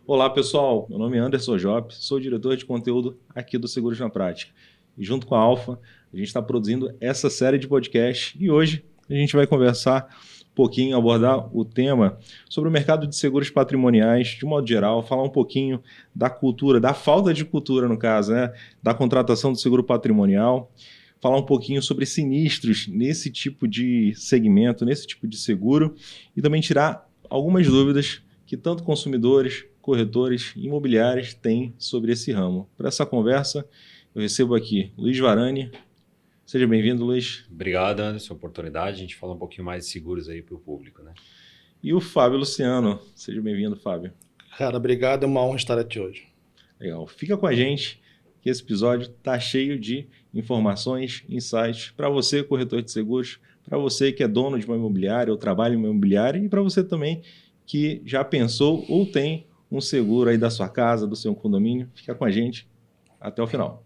Olá pessoal, meu nome é Anderson Job, sou diretor de conteúdo aqui do Seguros na Prática. E junto com a Alfa, a gente está produzindo essa série de podcasts e hoje a gente vai conversar um pouquinho, abordar o tema sobre o mercado de seguros patrimoniais, de modo geral, falar um pouquinho da cultura, da falta de cultura no caso, né? Da contratação do seguro patrimonial, falar um pouquinho sobre sinistros nesse tipo de segmento, nesse tipo de seguro e também tirar algumas dúvidas que tanto consumidores, corretores imobiliários têm sobre esse ramo. Para essa conversa, eu recebo aqui Luiz Varani. Seja bem-vindo, Luiz. Obrigado, Anderson, pela oportunidade. A gente fala um pouquinho mais de seguros aí para o público, né? E o Fábio Luciano. Seja bem-vindo, Fábio. Cara, obrigado, é uma honra estar aqui hoje. Legal. Fica com a gente, que esse episódio está cheio de informações, insights para você, corretor de seguros, para você que é dono de uma imobiliária ou trabalha em uma imobiliária e para você também que já pensou ou tem um seguro aí da sua casa, do seu condomínio. Fica com a gente até o final.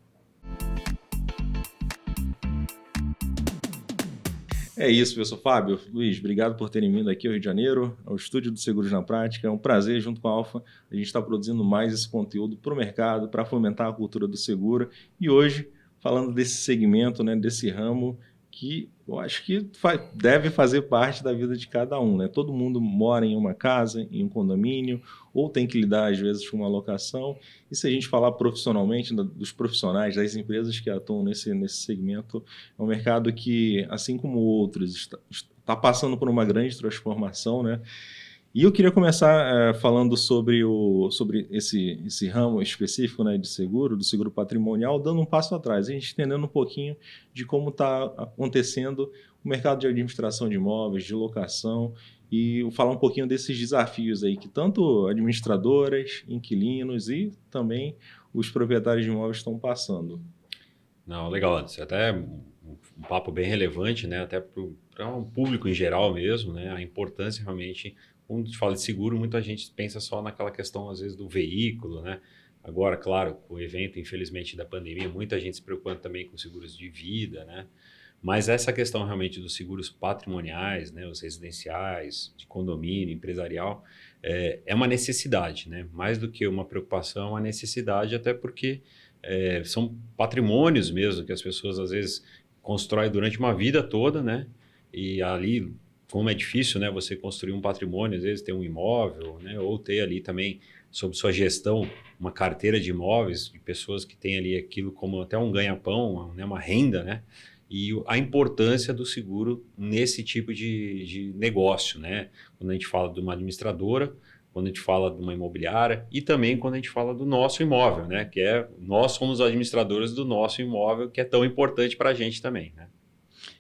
É isso, pessoal. Fábio, Luiz, obrigado por terem vindo aqui ao Rio de Janeiro, ao estúdio do Seguros na Prática. É um prazer, junto com a Alfa, a gente está produzindo mais esse conteúdo para o mercado, para fomentar a cultura do seguro. E hoje, falando desse segmento, né, desse ramo, que eu acho que deve fazer parte da vida de cada um, né? Todo mundo mora em uma casa, em um condomínio, ou tem que lidar, às vezes, com uma locação. E se a gente falar profissionalmente, dos profissionais, das empresas que atuam nesse segmento, é um mercado que, assim como outros, está passando por uma grande transformação, né? E eu queria começar falando sobre esse ramo específico, né, de seguro, do seguro patrimonial, dando um passo atrás, a gente entendendo um pouquinho de como está acontecendo o mercado de administração de imóveis, de locação, e falar um pouquinho desses desafios aí que tanto administradoras, inquilinos e também os proprietários de imóveis estão passando. Não, legal, Anderson. Até um papo bem relevante, né? Até para um público em geral mesmo, né? A importância realmente. Quando a gente fala de seguro, muita gente pensa só naquela questão, às vezes, do veículo, né? Agora, claro, com o evento, infelizmente, da pandemia, muita gente se preocupando também com seguros de vida, né? Mas essa questão realmente dos seguros patrimoniais, né? Os residenciais, de condomínio, empresarial, é uma necessidade, né? Mais do que uma preocupação, é uma necessidade, até porque são patrimônios mesmo que as pessoas, às vezes, constroem durante uma vida toda, né? E ali... Como é difícil, né, você construir um patrimônio, às vezes ter um imóvel, né, ou ter ali também, sob sua gestão, uma carteira de imóveis, de pessoas que têm ali aquilo como até um ganha-pão, né, uma renda, né, e a importância do seguro nesse tipo de negócio, né, quando a gente fala de uma administradora, quando a gente fala de uma imobiliária e também quando a gente fala do nosso imóvel, né, que nós somos administradores do nosso imóvel, que é tão importante para a gente também, né.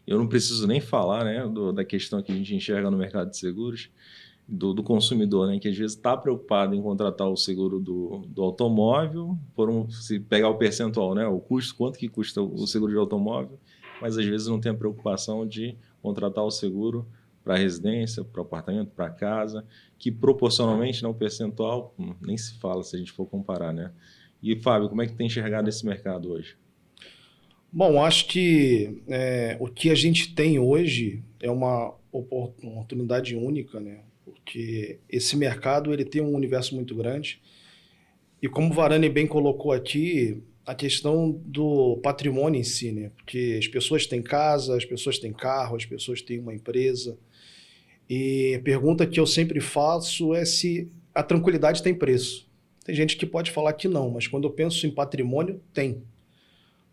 Eu não preciso nem falar, né, da questão que a gente enxerga no mercado de seguros, do consumidor, né, que às vezes está preocupado em contratar o seguro do automóvel, se pegar o percentual, né, o custo, quanto que custa o seguro de automóvel, mas às vezes não tem a preocupação de contratar o seguro para residência, para apartamento, para casa, que proporcionalmente, né, o percentual nem se fala se a gente for comparar, né? E Fábio, como é que tem enxergado esse mercado hoje? Bom, acho que o que a gente tem hoje é uma oportunidade única, né? Porque esse mercado ele tem um universo muito grande e como o Varane bem colocou aqui, a questão do patrimônio em si, né? Porque as pessoas têm casa, as pessoas têm carro, as pessoas têm uma empresa e a pergunta que eu sempre faço é se a tranquilidade tem preço. Tem gente que pode falar que não, mas quando eu penso em patrimônio, tem.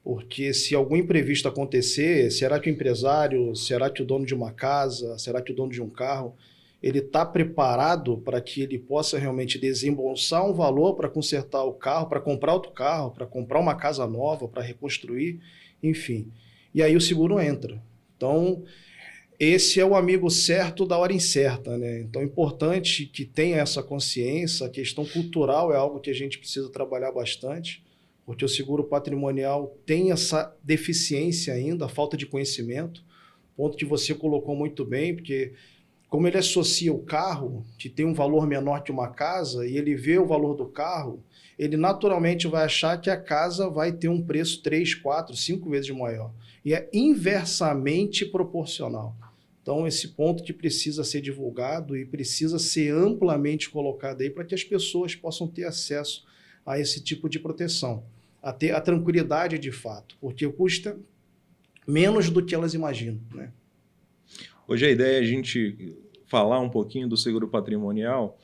Porque se algum imprevisto acontecer, será que o empresário, será que o dono de uma casa, será que o dono de um carro, ele está preparado para que ele possa realmente desembolsar um valor para consertar o carro, para comprar outro carro, para comprar uma casa nova, para reconstruir, enfim. E aí o seguro entra. Então, esse é o amigo certo da hora incerta, né? Então é importante que tenha essa consciência, a questão cultural é algo que a gente precisa trabalhar bastante, porque o seguro patrimonial tem essa deficiência ainda, a falta de conhecimento, ponto que você colocou muito bem, porque como ele associa o carro, que tem um valor menor que uma casa, e ele vê o valor do carro, ele naturalmente vai achar que a casa vai ter um preço 3, 4, 5 vezes maior. E é inversamente proporcional. Então, esse ponto que precisa ser divulgado e precisa ser amplamente colocado aí para que as pessoas possam ter acesso a esse tipo de proteção, a ter a tranquilidade de fato, porque custa menos do que elas imaginam, né? Hoje a ideia é a gente falar um pouquinho do seguro patrimonial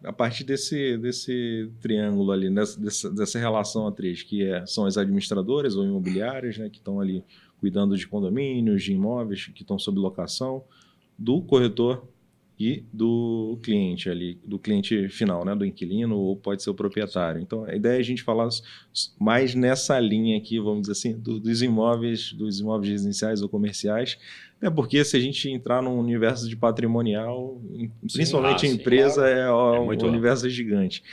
a partir desse triângulo ali, dessa relação a três, que são as administradoras ou imobiliárias, né, que estão ali cuidando de condomínios, de imóveis que estão sob locação, do corretor e do cliente ali, do cliente final, né, do inquilino ou pode ser o proprietário. Então, a ideia é a gente falar mais nessa linha aqui, vamos dizer assim, dos imóveis residenciais ou comerciais, né, porque se a gente entrar num universo de patrimonial, principalmente em empresa, claro. O universo é gigante.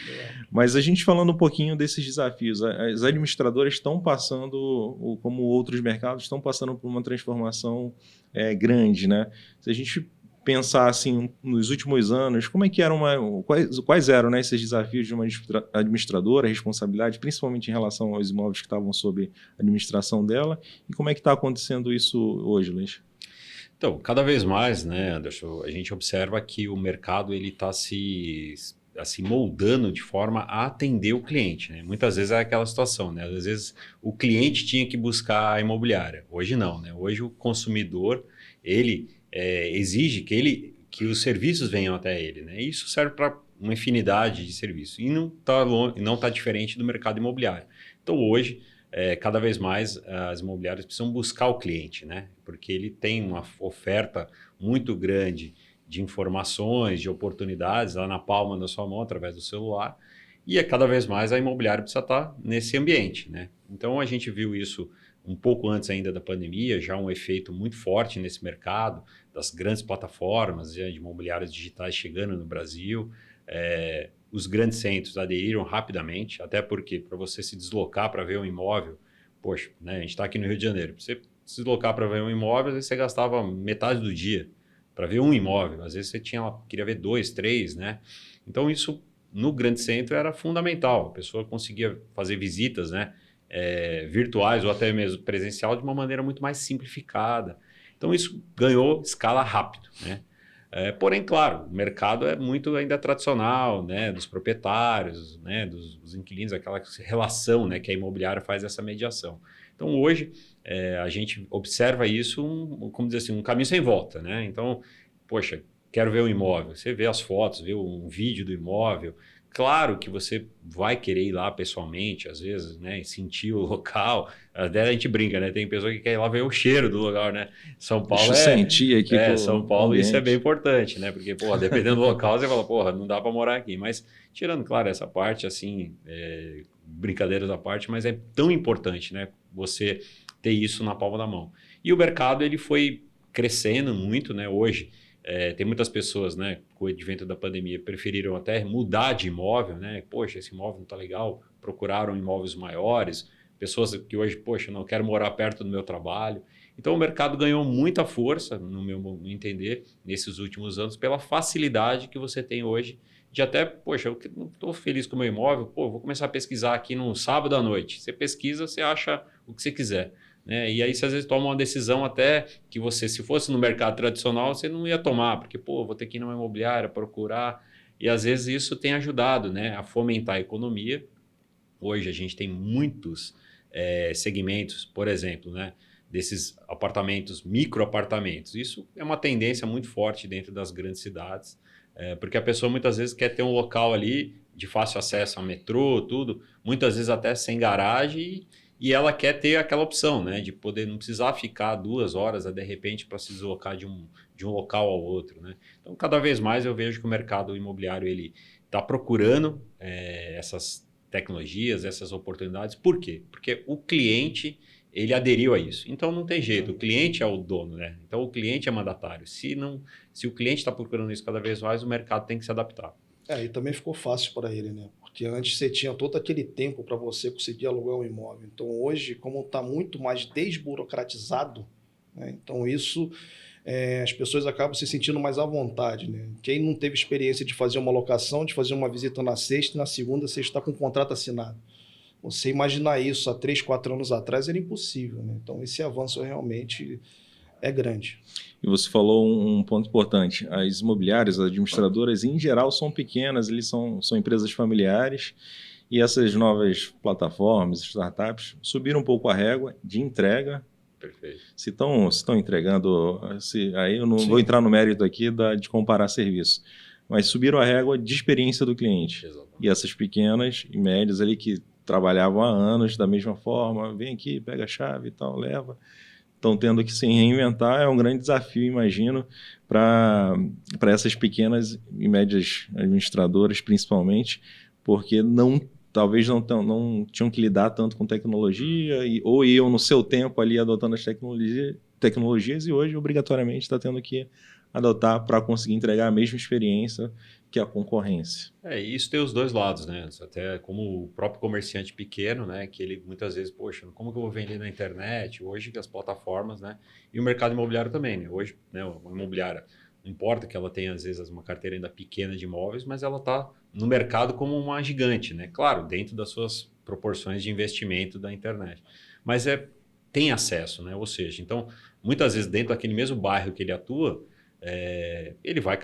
Mas a gente falando um pouquinho desses desafios, as administradoras estão passando, como outros mercados, estão passando por uma transformação grande, né? Se a gente pensar assim nos últimos anos, como é que quais eram, né, esses desafios de uma administradora, a responsabilidade, principalmente em relação aos imóveis que estavam sob administração dela, e como é que está acontecendo isso hoje, Luiz? Então, cada vez mais, né, Anderson, a gente observa que o mercado ele está se moldando de forma a atender o cliente, né? Muitas vezes é aquela situação, né? Às vezes o cliente tinha que buscar a imobiliária, hoje não, né? Hoje o consumidor, ele exige que os serviços venham até ele, né? Isso serve para uma infinidade de serviços e não tá diferente do mercado imobiliário. Então hoje, cada vez mais as imobiliárias precisam buscar o cliente, né? Porque ele tem uma oferta muito grande de informações, de oportunidades lá na palma da sua mão através do celular e cada vez mais a imobiliária precisa estar nesse ambiente, né? Então a gente viu isso um pouco antes ainda da pandemia, já um efeito muito forte nesse mercado, das grandes plataformas de imobiliárias digitais chegando no Brasil. Os grandes centros aderiram rapidamente, até porque para você se deslocar para ver um imóvel, poxa, né, a gente está aqui no Rio de Janeiro, para você se deslocar para ver um imóvel, às vezes você gastava metade do dia para ver um imóvel, às vezes você queria ver 2, 3, né? Então isso no grande centro era fundamental, a pessoa conseguia fazer visitas, né, virtuais ou até mesmo presencial de uma maneira muito mais simplificada. Então isso ganhou escala rápido, né? Porém, claro, o mercado é muito ainda tradicional, né, dos proprietários, né, dos inquilinos, aquela relação, né, que a imobiliária faz essa mediação. Então hoje a gente observa isso, como dizer assim, um caminho sem volta, né? Então, poxa, quero ver um imóvel, você vê as fotos, vê um vídeo do imóvel. Claro que você vai querer ir lá pessoalmente, às vezes, né, sentir o local. Até a gente brinca, né? Tem pessoa que quer ir lá ver o cheiro do lugar, né? São Paulo sentir aqui São Paulo isso é bem importante, né? Porque, pô, dependendo do local, você fala, porra, não dá para morar aqui. Mas tirando, claro, essa parte, assim, brincadeiras à parte, mas é tão importante, né? Você ter isso na palma da mão. E o mercado, ele foi crescendo muito, né? Hoje, tem muitas pessoas, né, com o advento da pandemia, preferiram até mudar de imóvel, né? Poxa, esse imóvel não está legal, procuraram imóveis maiores. Pessoas que hoje, poxa, não quero morar perto do meu trabalho. Então, o mercado ganhou muita força, no meu entender, nesses últimos anos, pela facilidade que você tem hoje de até, poxa, eu não estou feliz com o meu imóvel, pô, vou começar a pesquisar aqui no sábado à noite. Você pesquisa, você acha o que você quiser. Né? E aí você às vezes toma uma decisão até que você, se fosse no mercado tradicional, você não ia tomar, porque, pô, vou ter que ir numa imobiliária, procurar. E às vezes isso tem ajudado, né, a fomentar a economia. Hoje a gente tem muitos segmentos, por exemplo, né, desses apartamentos, microapartamentos. Isso é uma tendência muito forte dentro das grandes cidades, porque a pessoa muitas vezes quer ter um local ali de fácil acesso a metrô, tudo, muitas vezes até sem garagem, e ela quer ter aquela opção, né, de poder não precisar ficar 2 horas de repente para se deslocar de um local ao outro, né? Então, cada vez mais eu vejo que o mercado imobiliário ele está procurando essas tecnologias, essas oportunidades. Por quê? Porque o cliente ele aderiu a isso. Então não tem jeito, o cliente é o dono, né? Então o cliente é mandatário. Se o cliente está procurando isso cada vez mais, o mercado tem que se adaptar. E também ficou fácil para ele, né? Porque antes você tinha todo aquele tempo para você conseguir alugar um imóvel. Então hoje, como está muito mais desburocratizado, né? Então isso as pessoas acabam se sentindo mais à vontade, né? Quem não teve experiência de fazer uma locação, de fazer uma visita na sexta e na segunda você está com um contrato assinado. Você imaginar isso há 3, 4 anos atrás era impossível, né? Então esse avanço realmente é grande. E você falou um ponto importante. As imobiliárias, as administradoras, em geral, são pequenas, eles são empresas familiares, e essas novas plataformas, startups, subiram um pouco a régua de entrega. Perfeito. Se estão entregando, aí eu não Sim. vou entrar no mérito aqui de comparar serviço, mas subiram a régua de experiência do cliente. Exatamente. E essas pequenas e médias ali que trabalhavam há anos da mesma forma, vem aqui, pega a chave e tal, leva. Estão tendo que se reinventar, é um grande desafio, imagino, para essas pequenas e médias administradoras, principalmente, porque talvez não tinham que lidar tanto com tecnologia, ou iam no seu tempo ali adotando as tecnologias, e hoje, obrigatoriamente, está tendo que adotar para conseguir entregar a mesma experiência que a concorrência. Isso tem os dois lados, né? Até como o próprio comerciante pequeno, né? Que ele muitas vezes, poxa, como que eu vou vender na internet? Hoje, as plataformas, né? E o mercado imobiliário também, né? Hoje, né, uma imobiliária, não importa que ela tenha, às vezes, uma carteira ainda pequena de imóveis, mas ela está no mercado como uma gigante, né? Claro, dentro das suas proporções de investimento da internet. Mas tem acesso, né? Ou seja, então, muitas vezes, dentro daquele mesmo bairro que ele atua, ele vai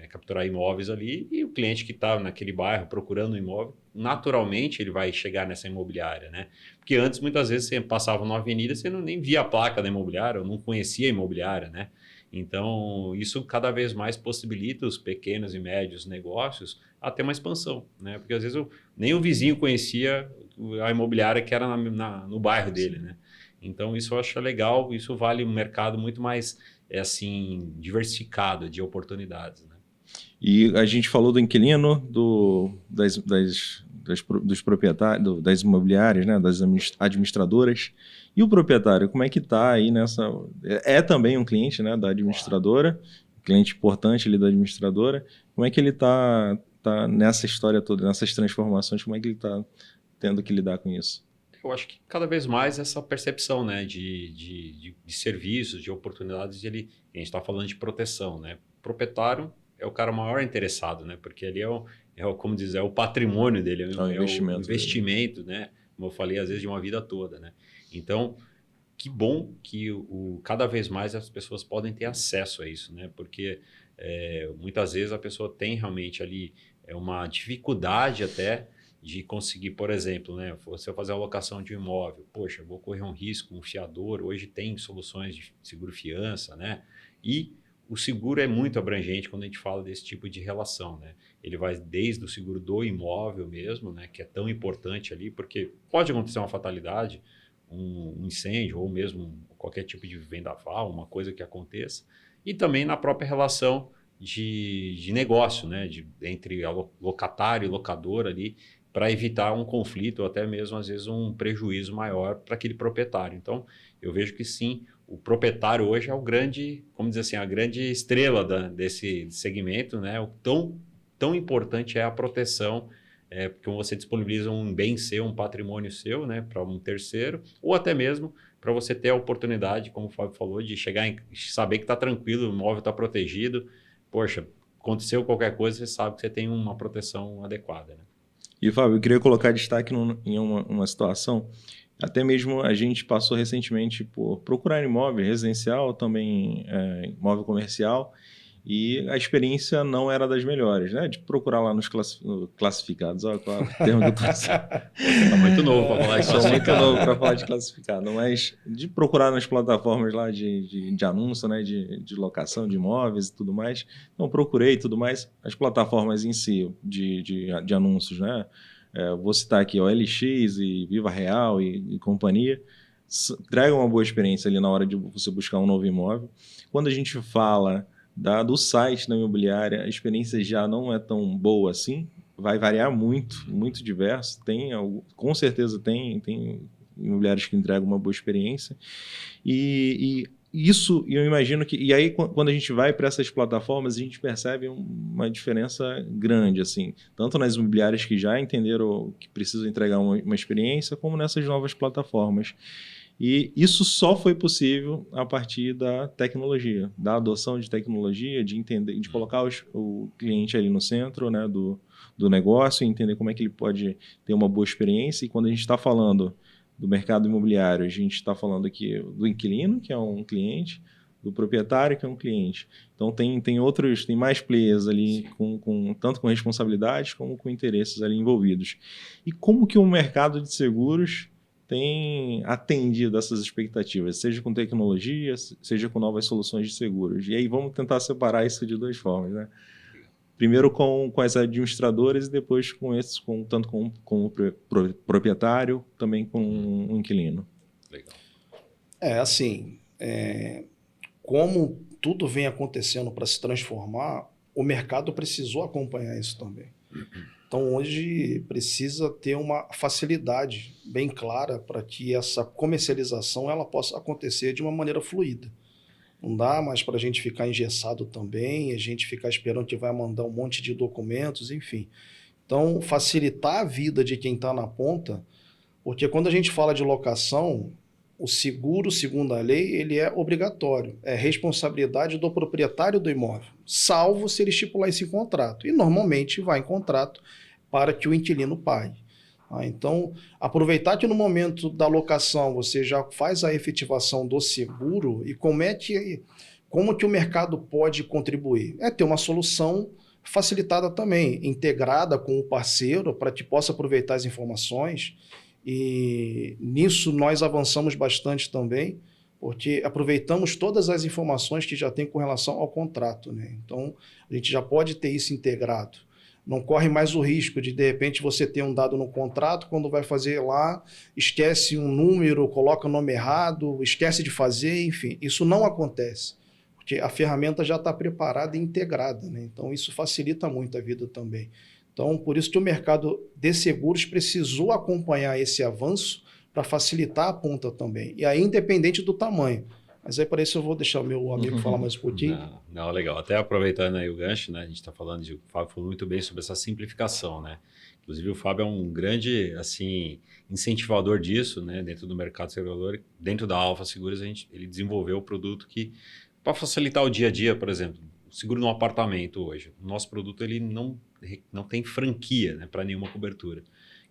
capturar imóveis ali, e o cliente que está naquele bairro procurando um imóvel, naturalmente ele vai chegar nessa imobiliária, né? Porque antes, muitas vezes, você passava numa avenida, você nem via a placa da imobiliária, ou não conhecia a imobiliária, né? Então, isso cada vez mais possibilita os pequenos e médios negócios a ter uma expansão, né? Porque às vezes nem o vizinho conhecia a imobiliária que era no bairro dele, né? Então, isso eu acho legal, isso vale um mercado muito mais assim, diversificado de oportunidades, né? E a gente falou do inquilino, dos proprietários, das imobiliárias, né, das administradoras. E o proprietário, como é que está aí nessa... É também um cliente, né, da administradora, cliente importante ali da administradora. Como é que ele está nessa história toda, nessas transformações, como é que ele está tendo que lidar com isso? Eu acho que cada vez mais essa percepção, né, de serviços, de oportunidades, a gente está falando de proteção, né? O proprietário é o cara maior interessado, né? Porque ele como dizer, é o patrimônio dele, é o investimento, né? Como eu falei, às vezes de uma vida toda, né? Então, que bom que cada vez mais as pessoas podem ter acesso a isso, né? Porque muitas vezes a pessoa tem realmente ali uma dificuldade até de conseguir, por exemplo, né, se eu fazer a alocação de um imóvel, poxa, vou correr um risco, um fiador, hoje tem soluções de seguro-fiança, né? E o seguro é muito abrangente quando a gente fala desse tipo de relação, né? Ele vai desde o seguro do imóvel mesmo, né, que é tão importante ali, porque pode acontecer uma fatalidade, um incêndio ou mesmo qualquer tipo de vendaval, uma coisa que aconteça, e também na própria relação de negócio, né, entre locatário e locador ali, para evitar um conflito ou até mesmo, às vezes, um prejuízo maior para aquele proprietário. Então, eu vejo que sim, o proprietário hoje é o grande, como dizer assim, a grande estrela desse segmento, né? O tão importante é a proteção, porque você disponibiliza um bem seu, um patrimônio seu, né, para um terceiro, ou até mesmo para você ter a oportunidade, como o Fábio falou, de chegar saber que está tranquilo, o imóvel está protegido. Poxa, aconteceu qualquer coisa, você sabe que você tem uma proteção adequada, né? E, Fábio, eu queria colocar destaque em uma situação, até mesmo a gente passou recentemente por procurar imóvel residencial, também imóvel comercial, e a experiência não era das melhores, né? De procurar lá nos classificados. Olha qual é o termo que eu estou usando. Está muito novo para falar de Sou muito classificado. novo para falar de classificado, mas de procurar nas plataformas lá de anúncio, né? De locação de imóveis e tudo mais. Então, procurei e tudo mais. As plataformas em si de anúncios, né? Vou citar aqui OLX e Viva Real e companhia. Entregam uma boa experiência ali na hora de você buscar um novo imóvel. Quando a gente fala do site da imobiliária, a experiência já não é tão boa assim, vai variar muito, muito diverso. Com certeza tem imobiliários que entregam uma boa experiência. E isso, eu imagino que... E aí, quando a gente vai para essas plataformas, a gente percebe uma diferença grande, assim, tanto nas imobiliárias que já entenderam que precisam entregar uma experiência, como nessas novas plataformas. E isso só foi possível a partir da tecnologia, da adoção de tecnologia, de entender, de colocar o cliente ali no centro, né, do negócio, e entender como é que ele pode ter uma boa experiência. E quando a gente está falando do mercado imobiliário, a gente está falando aqui do inquilino, que é um cliente, do proprietário, que é um cliente. Então, tem mais players ali, tanto com responsabilidades como com interesses ali envolvidos. E como que o mercado de seguros tem atendido essas expectativas, seja com tecnologia, seja com novas soluções de seguros? E aí vamos tentar separar isso de duas formas, né? Primeiro com as administradoras e depois tanto com o proprietário, também com o inquilino. Legal. Como tudo vem acontecendo para se transformar, o mercado precisou acompanhar isso também. Então, hoje precisa ter uma facilidade bem clara para que essa comercialização ela possa acontecer de uma maneira fluida. Não dá mais para a gente ficar engessado também, a gente ficar esperando que vai mandar um monte de documentos, enfim. Então, facilitar a vida de quem está na ponta, porque quando a gente fala de locação, o seguro, segundo a lei, ele é obrigatório. É responsabilidade do proprietário do imóvel, salvo se ele estipular isso em contrato. E normalmente vai em contrato para que o inquilino pague. Então, aproveitar que no momento da locação você já faz a efetivação do seguro e como que o mercado pode contribuir? É ter uma solução facilitada também, integrada com o parceiro para que possa aproveitar as informações. E nisso nós avançamos bastante também, porque aproveitamos todas as informações que já tem com relação ao contrato, né? Então, a gente já pode ter isso integrado. Não corre mais o risco de repente, você ter um dado no contrato, quando vai fazer lá, esquece um número, coloca o nome errado, esquece de fazer, enfim. Isso não acontece, porque a ferramenta já está preparada e integrada, né? Então, isso facilita muito a vida também. Então, por isso que o mercado de seguros precisou acompanhar esse avanço para facilitar a ponta também. E aí, independente do tamanho. Mas aí, para isso, eu vou deixar o meu amigo falar mais um pouquinho. Não, legal. Até aproveitando aí o gancho, né? A gente está falando o Fábio falou muito bem sobre essa simplificação, né? Inclusive, o Fábio é um grande, assim, incentivador disso, né? Dentro do mercado segurador, dentro da Alfa Seguros, ele desenvolveu o produto que, para facilitar o dia a dia, por exemplo, o seguro no apartamento hoje, o nosso produto ele não tem franquia, né, para nenhuma cobertura.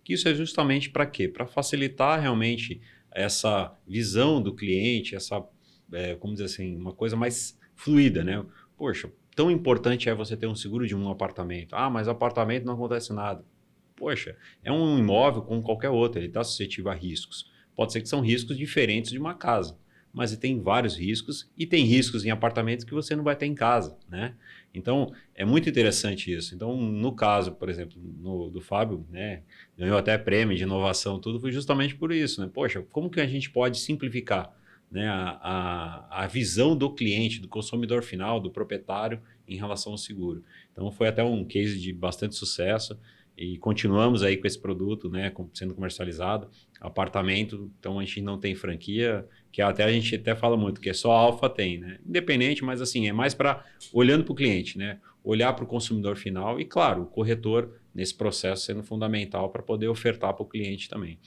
Que isso é justamente para quê? Para facilitar realmente essa visão do cliente, essa, como dizer assim, uma coisa mais fluida, né? Poxa, tão importante é você ter um seguro de um apartamento. Ah, mas apartamento não acontece nada. Poxa, é um imóvel como qualquer outro, ele está suscetível a riscos. Pode ser que são riscos diferentes de uma casa, mas tem vários riscos e tem riscos em apartamentos que você não vai ter em casa, né? Então, é muito interessante isso. Então, no caso, por exemplo, do Fábio, né, ganhou até prêmio de inovação, tudo foi justamente por isso, né? Poxa, como que a gente pode simplificar, né, a visão do cliente, do consumidor final, do proprietário em relação ao seguro? Então, foi até um case de bastante sucesso e continuamos aí com esse produto, né, sendo comercializado. Apartamento, então a gente não tem franquia, que até a gente até fala muito, que só a Alfa tem, né? Independente, mas assim, é mais para olhando para o cliente, né? Olhar para o consumidor final e, claro, o corretor nesse processo sendo fundamental para poder ofertar para o cliente também.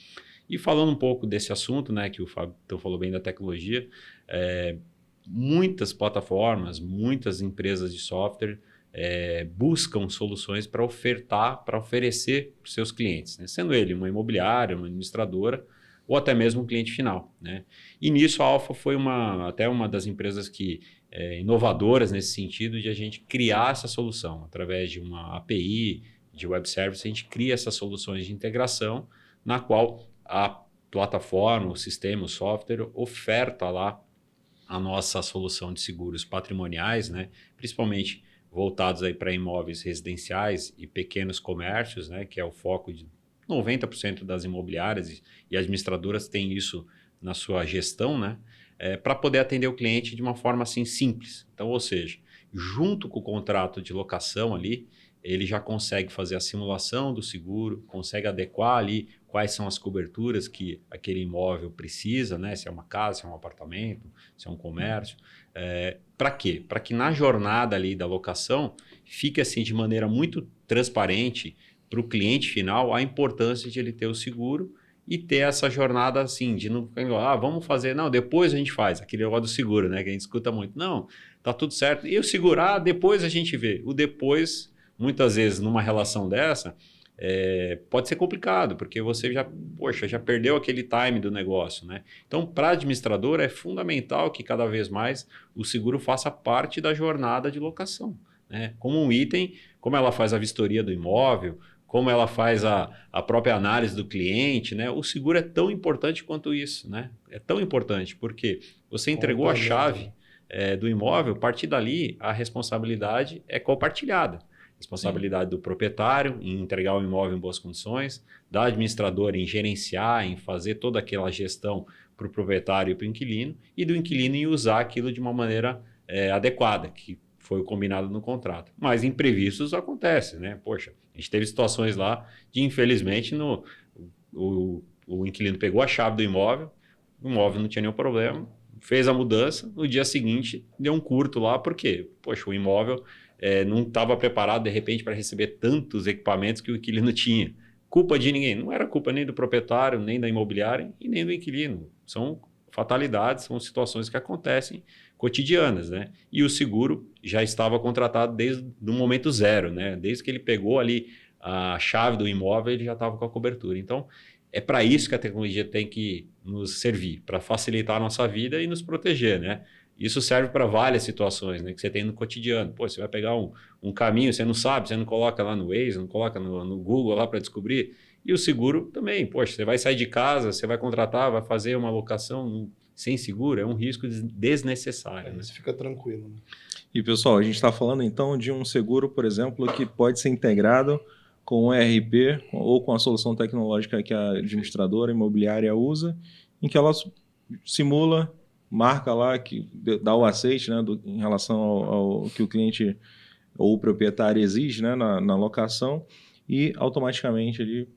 E falando um pouco desse assunto, né, que o Fábio então falou bem da tecnologia, muitas plataformas, muitas empresas de software buscam soluções para oferecer para os seus clientes, né? Sendo ele uma imobiliária, uma administradora ou até mesmo um cliente final, né? E nisso a Alfa foi até uma das empresas que inovadoras nesse sentido de a gente criar essa solução. Através de uma API, de web service, a gente cria essas soluções de integração na qual a plataforma, o sistema, o software oferta lá a nossa solução de seguros patrimoniais, né? Principalmente voltados aí para imóveis residenciais e pequenos comércios, né, que é o foco de 90% das imobiliárias e administradoras têm isso na sua gestão, né, para poder atender o cliente de uma forma assim simples. Então, ou seja, junto com o contrato de locação ali, ele já consegue fazer a simulação do seguro, consegue adequar ali quais são as coberturas que aquele imóvel precisa, né? Se é uma casa, se é um apartamento, se é um comércio. Para quê? Para que na jornada ali da locação fique assim de maneira muito transparente para o cliente final a importância de ele ter o seguro e ter essa jornada assim, de não ficar, vamos fazer, não, depois a gente faz, aquele negócio do seguro, né? Que a gente escuta muito. Não, tá tudo certo. E o segurar, depois a gente vê. O depois, muitas vezes, numa relação dessa, pode ser complicado, porque você já perdeu aquele time do negócio, né? Então, para a administradora, é fundamental que cada vez mais o seguro faça parte da jornada de locação, né? Como um item, como ela faz a vistoria do imóvel, como ela faz a própria análise do cliente, né? O seguro é tão importante quanto isso, né? É tão importante porque você entregou a chave do imóvel, a partir dali a responsabilidade é compartilhada. Responsabilidade do proprietário em entregar o imóvel em boas condições, da administradora em gerenciar, em fazer toda aquela gestão para o proprietário e para o inquilino, e do inquilino em usar aquilo de uma maneira adequada, que foi o combinado no contrato. Mas imprevistos acontecem, né? Poxa, a gente teve situações lá de, infelizmente, o inquilino pegou a chave do imóvel, o imóvel não tinha nenhum problema, fez a mudança, no dia seguinte deu um curto lá, porque, poxa, o imóvel não estava preparado, de repente, para receber tantos equipamentos que o inquilino tinha. Culpa de ninguém. Não era culpa nem do proprietário, nem da imobiliária e nem do inquilino. São fatalidades, são situações que acontecem cotidianas, né? E o seguro já estava contratado desde o momento zero, né? Desde que ele pegou ali a chave do imóvel, ele já estava com a cobertura. Então, é para isso que a tecnologia tem que nos servir, para facilitar a nossa vida e nos proteger, né? Isso serve para várias situações, né, que você tem no cotidiano. Pô, você vai pegar um caminho, você não sabe, você não coloca lá no Waze, não coloca no Google lá para descobrir. E o seguro também. Poxa, você vai sair de casa, você vai contratar, vai fazer uma locação sem seguro, é um risco desnecessário. Né? Você fica tranquilo. Né? E, pessoal, a gente está falando então de um seguro, por exemplo, que pode ser integrado com o ERP ou com a solução tecnológica que a administradora imobiliária usa, em que ela simula, marca lá, que dá o aceite, né, em relação ao que o cliente ou o proprietário exige, né, na locação, e automaticamente ele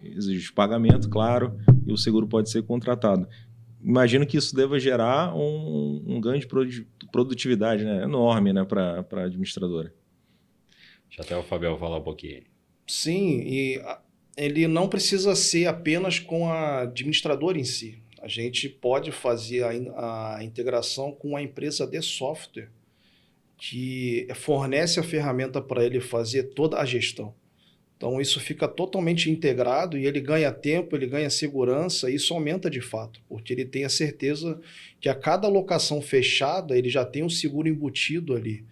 exige pagamento, claro, e o seguro pode ser contratado. Imagino que isso deva gerar um ganho de produtividade, né, enorme, né, para a administradora. Deixa até o Fabiel falar um pouquinho. Sim, e ele não precisa ser apenas com a administradora em si. A gente pode fazer a integração com a empresa de software que fornece a ferramenta para ele fazer toda a gestão. Então, isso fica totalmente integrado e ele ganha tempo, ele ganha segurança, e isso aumenta de fato, porque ele tem a certeza que a cada locação fechada ele já tem um seguro embutido ali.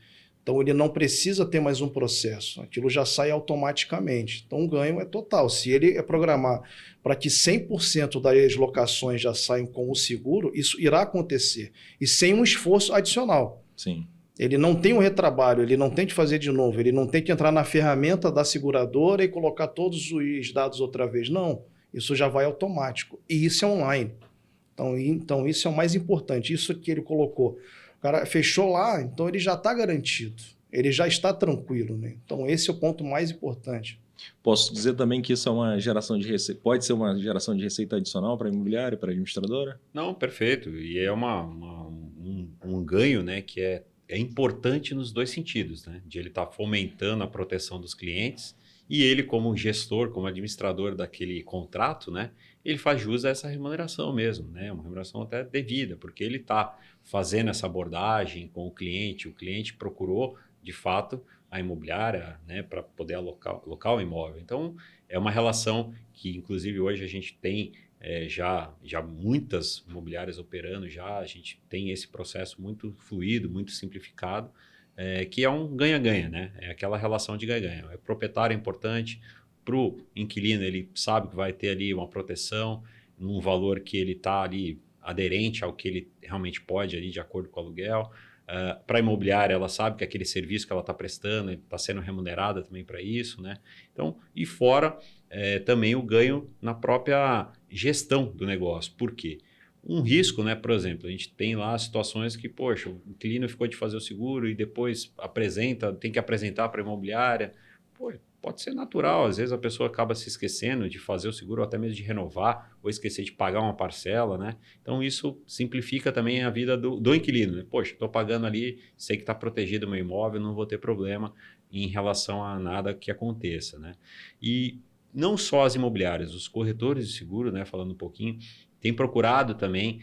Então, ele não precisa ter mais um processo. Aquilo já sai automaticamente. Então, o ganho é total. Se ele programar para que 100% das locações já saiam com o seguro, isso irá acontecer. E sem um esforço adicional. Sim. Ele não tem um retrabalho, ele não tem que fazer de novo, ele não tem que entrar na ferramenta da seguradora e colocar todos os dados outra vez. Não, isso já vai automático. E isso é online. Então isso é o mais importante. Isso que ele colocou. O cara fechou lá, então ele já está garantido. Ele já está tranquilo, né? Então esse é o ponto mais importante. Posso dizer também que isso é uma geração de receita, pode ser uma geração de receita adicional para a imobiliária, para a administradora? Não, perfeito. E é um ganho, né, que é importante nos dois sentidos, né? De ele estar fomentando a proteção dos clientes e ele, como gestor, como administrador daquele contrato, né? Ele faz jus a essa remuneração mesmo, né? Uma remuneração até devida, porque ele está fazendo essa abordagem com o cliente procurou, de fato, a imobiliária, né? Para poder alocar o imóvel. Então, é uma relação que, inclusive, hoje a gente tem já muitas imobiliárias operando, a gente tem esse processo muito fluido, muito simplificado, que é um ganha-ganha, né? É aquela relação de ganha-ganha. O proprietário é importante, para o inquilino ele sabe que vai ter ali uma proteção, num valor que ele está ali aderente ao que ele realmente pode ali de acordo com o aluguel. Para a imobiliária, ela sabe que aquele serviço que ela está prestando está sendo remunerada também para isso, né? Então, e fora também o ganho na própria gestão do negócio. Por quê? Um risco, né? Por exemplo, a gente tem lá situações que, poxa, o inquilino ficou de fazer o seguro e depois tem que apresentar para a imobiliária. Pô, pode ser natural, às vezes a pessoa acaba se esquecendo de fazer o seguro, ou até mesmo de renovar, ou esquecer de pagar uma parcela, né? Então isso simplifica também a vida do inquilino, né? Poxa, estou pagando ali, sei que está protegido o meu imóvel, não vou ter problema em relação a nada que aconteça, né? E não só as imobiliárias, os corretores de seguro, né? Falando um pouquinho, têm procurado também